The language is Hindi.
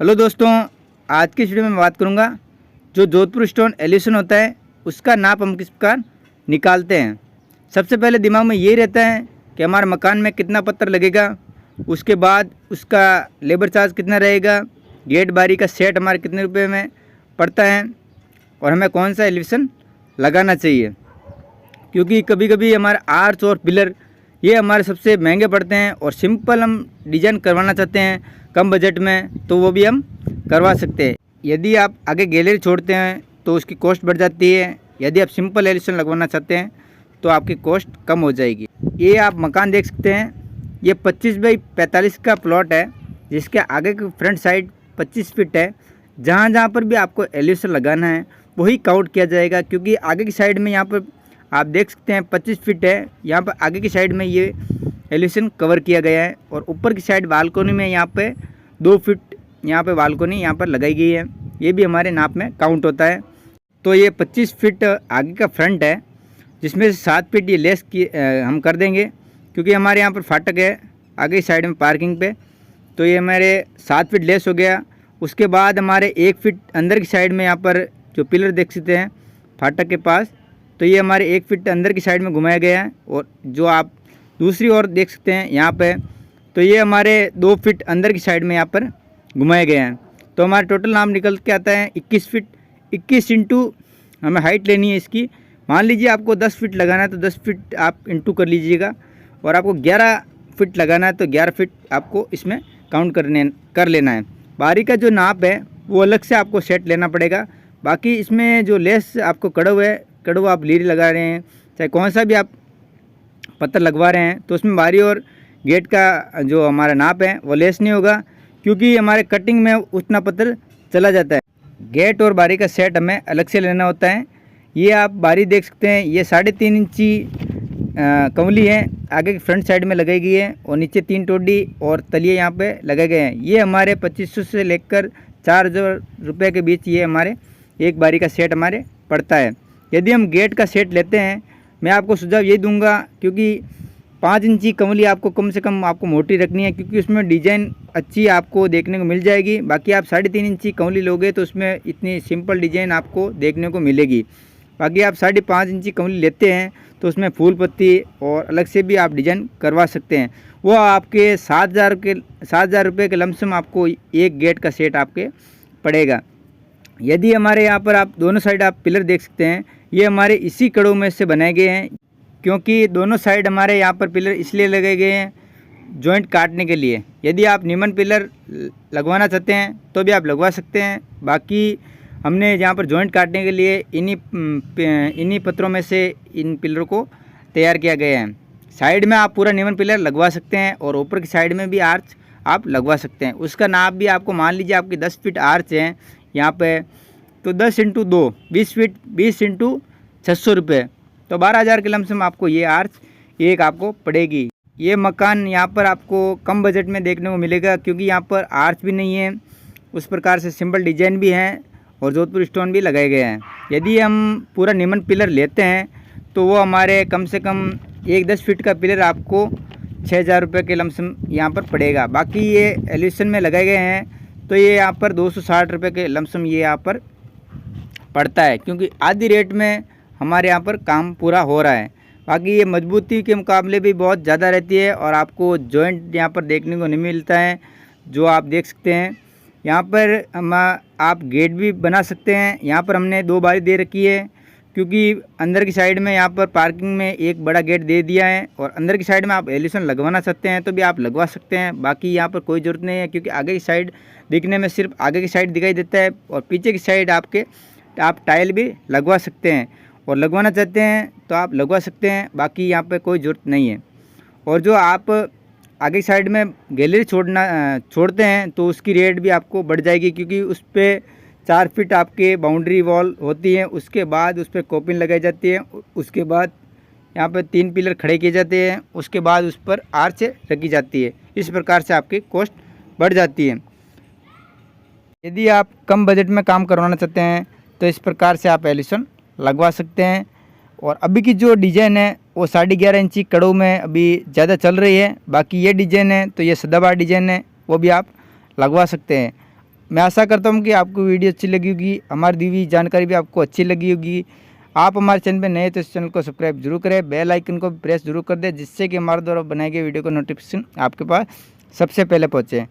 हेलो दोस्तों, आज की वीडियो में बात करूंगा जो जोधपुर स्टोन एलिवेशन होता है उसका नाप हम किस प्रकार निकालते हैं। सबसे पहले दिमाग में ये रहता है कि हमारे मकान में कितना पत्थर लगेगा, उसके बाद उसका लेबर चार्ज कितना रहेगा, गेट बारी का सेट हमारे कितने रुपए में पड़ता है और हमें कौन सा एलिवेशन लगाना चाहिए। क्योंकि कभी कभी हमारे आर्च और पिलर ये हमारे सबसे महंगे पड़ते हैं और सिंपल हम डिज़ाइन करवाना चाहते हैं कम बजट में तो वो भी हम करवा सकते हैं। यदि आप आगे गैलरी छोड़ते हैं तो उसकी कॉस्ट बढ़ जाती है। यदि आप सिंपल एलिवेशन लगवाना चाहते हैं तो आपकी कॉस्ट कम हो जाएगी। ये आप मकान देख सकते हैं, ये 25 बाई 45 का प्लॉट है जिसके आगे की फ्रंट साइड 25 फीट है। जहाँ जहाँ पर भी आपको एलिवेशन लगाना है वही काउंट किया जाएगा, क्योंकि आगे की साइड में यहाँ पर आप देख सकते हैं 25 फीट है। यहाँ पर आगे की साइड में ये एलिवेशन कवर किया गया है और ऊपर की साइड बालकोनी में यहाँ पे 2 फीट यहाँ पे बालकोनी यहाँ पर लगाई गई है। ये भी हमारे नाप में काउंट होता है। तो ये 25 फीट आगे का फ्रंट है जिसमें से 7 फीट ये लेस की हम कर देंगे, क्योंकि हमारे यहाँ पर फाटक है आगे की साइड में पार्किंग पे। तो ये हमारे 7 फीट लेस हो गया। उसके बाद हमारे 1 फीट अंदर की साइड में यहाँ पर जो पिलर देख सकते हैं फाटक के पास, तो ये हमारे 1 फीट अंदर की साइड में घुमाया गया है। और जो आप दूसरी ओर देख सकते हैं यहाँ पे, तो ये हमारे 2 फीट अंदर की साइड में यहाँ पर घुमाया गया है। तो हमारा टोटल नाम निकल के आता है 21 फीट। 21 इंटू हमें हाइट लेनी है इसकी। मान लीजिए आपको 10 फीट लगाना है तो 10 फीट आप इंटू कर लीजिएगा, और आपको 11 फीट लगाना है तो 11 फीट आपको इसमें काउंट कर लेना है। बारी का जो नाप है वो अलग से आपको सेट लेना पड़ेगा। बाकी इसमें जो लेस आपको कड़व है, कड़व आप लीरी लगा रहे हैं चाहे कौन सा भी आप पत्थर लगवा रहे हैं, तो उसमें बारी और गेट का जो हमारा नाप है वो लेस नहीं होगा, क्योंकि हमारे कटिंग में उतना पत्थर चला जाता है। गेट और बारी का सेट हमें अलग से लेना होता है। ये आप बारी देख सकते हैं, ये 3.5 इंची कंवली है, आगे की फ्रंट साइड में लगाई गई है और नीचे 3 टोडी और तलिए यहाँ पे लगाए गए हैं। ये हमारे 2500 से लेकर 4000 रुपये के बीच ये हमारे एक बारी का सेट हमारे पड़ता है। यदि हम गेट का सेट लेते हैं, मैं आपको सुझाव यही दूंगा, क्योंकि 5 इंची कंवली आपको कम से कम आपको मोटी रखनी है, क्योंकि उसमें डिज़ाइन अच्छी आपको देखने को मिल जाएगी। बाकी आप 3.5 इंची कंवली लोगे तो उसमें इतनी सिंपल डिज़ाइन आपको देखने को मिलेगी। बाकी आप 5.5 इंची कंवली लेते हैं तो उसमें फूल पत्ती और अलग से भी आप डिज़ाइन करवा सकते हैं। वो आपके 7,000 रुपये के लमसम आपको एक गेट का सेट आपके पड़ेगा। यदि हमारे यहाँ पर आप दोनों साइड आप पिलर देख सकते हैं, ये हमारे इसी कड़ों में से बनाए गए हैं, क्योंकि दोनों साइड हमारे यहाँ पर पिलर इसलिए लगाए गए हैं जॉइंट काटने के लिए। यदि आप नीमन पिलर लगवाना चाहते हैं तो भी आप लगवा सकते हैं। बाकी हमने यहाँ पर जॉइंट काटने के लिए इन्हीं पत्थरों में से इन पिलरों को तैयार किया गया है। साइड में आप पूरा नीमन पिलर लगवा सकते हैं और ऊपर की साइड में भी आर्च आप लगवा सकते हैं। उसका नाप भी आपको, मान लीजिए आपकी 10 फीट आर्च है यहाँ पे, तो 10 इंटू 2 20 फीट, 20 इंटू 600 रुपये, तो 12,000 के लमसम आपको ये आर्च एक आपको पड़ेगी। ये मकान यहाँ पर आपको कम बजट में देखने को मिलेगा, क्योंकि यहाँ पर आर्च भी नहीं है, उस प्रकार से सिंपल डिजाइन भी हैं और जोधपुर स्टोन भी लगाए गए हैं। यदि हम पूरा नीमन पिलर लेते हैं तो वो हमारे कम से कम एक 10 फीट का पिलर आपको 6,000 रुपये के लमसम यहाँ पर पड़ेगा। बाकी ये एलिवेशन में लगाए गए हैं तो ये यहाँ पर 260 रुपये के लमसम ये यहाँ पर पड़ता है, क्योंकि आधी रेट में हमारे यहाँ पर काम पूरा हो रहा है। बाकी ये मजबूती के मुकाबले भी बहुत ज़्यादा रहती है और आपको जॉइंट यहाँ पर देखने को नहीं मिलता है, जो आप देख सकते हैं। यहाँ पर आप गेट भी बना सकते हैं। यहाँ पर हमने 2 बारी दे रखी है, क्योंकि अंदर की साइड में यहाँ पर पार्किंग में एक बड़ा गेट दे दिया है और अंदर की साइड में आप एलिवेशन लगवाना चाहते हैं तो भी आप लगवा सकते हैं। बाकी यहाँ पर कोई ज़रूरत नहीं है, क्योंकि आगे की साइड दिखने में सिर्फ आगे की साइड दिखाई देता है और पीछे की साइड आप टाइल भी लगवा सकते हैं और लगवाना चाहते हैं तो आप लगवा सकते हैं। बाकी यहाँ पे कोई ज़रूरत नहीं है। और जो आप आगे की साइड में गैलरी छोड़ते हैं तो उसकी रेट भी आपको बढ़ जाएगी, क्योंकि उस पर 4 फीट आपके बाउंड्री वॉल होती है। उसके बाद उस पर कोपिन लगाई जाती है, उसके बाद यहाँ पर 3 पिलर खड़े किए जाते हैं, उसके बाद उस पर आर्च रखी जाती है। इस प्रकार से आपकी कॉस्ट बढ़ जाती है। यदि आप कम बजट में काम करवाना चाहते हैं तो इस प्रकार से आप एलिवेशन लगवा सकते हैं। और अभी की जो डिज़ाइन है वो 11.5 इंची कड़ों में अभी ज़्यादा चल रही है। बाकी ये डिज़ाइन है तो ये सदाबहार डिज़ाइन है, वो भी आप लगवा सकते हैं। मैं आशा करता हूँ कि आपको वीडियो अच्छी लगी होगी, हमारी दी हुई जानकारी भी आपको अच्छी लगी होगी। आप हमारे चैनल पर नए तो इस चैनल को सब्सक्राइब जरूर करें, बेल आइकन को प्रेस जरूर कर दें, जिससे कि हमारे द्वारा बनाए गए वीडियो का नोटिफिकेशन आपके पास सबसे पहले पहुँचे।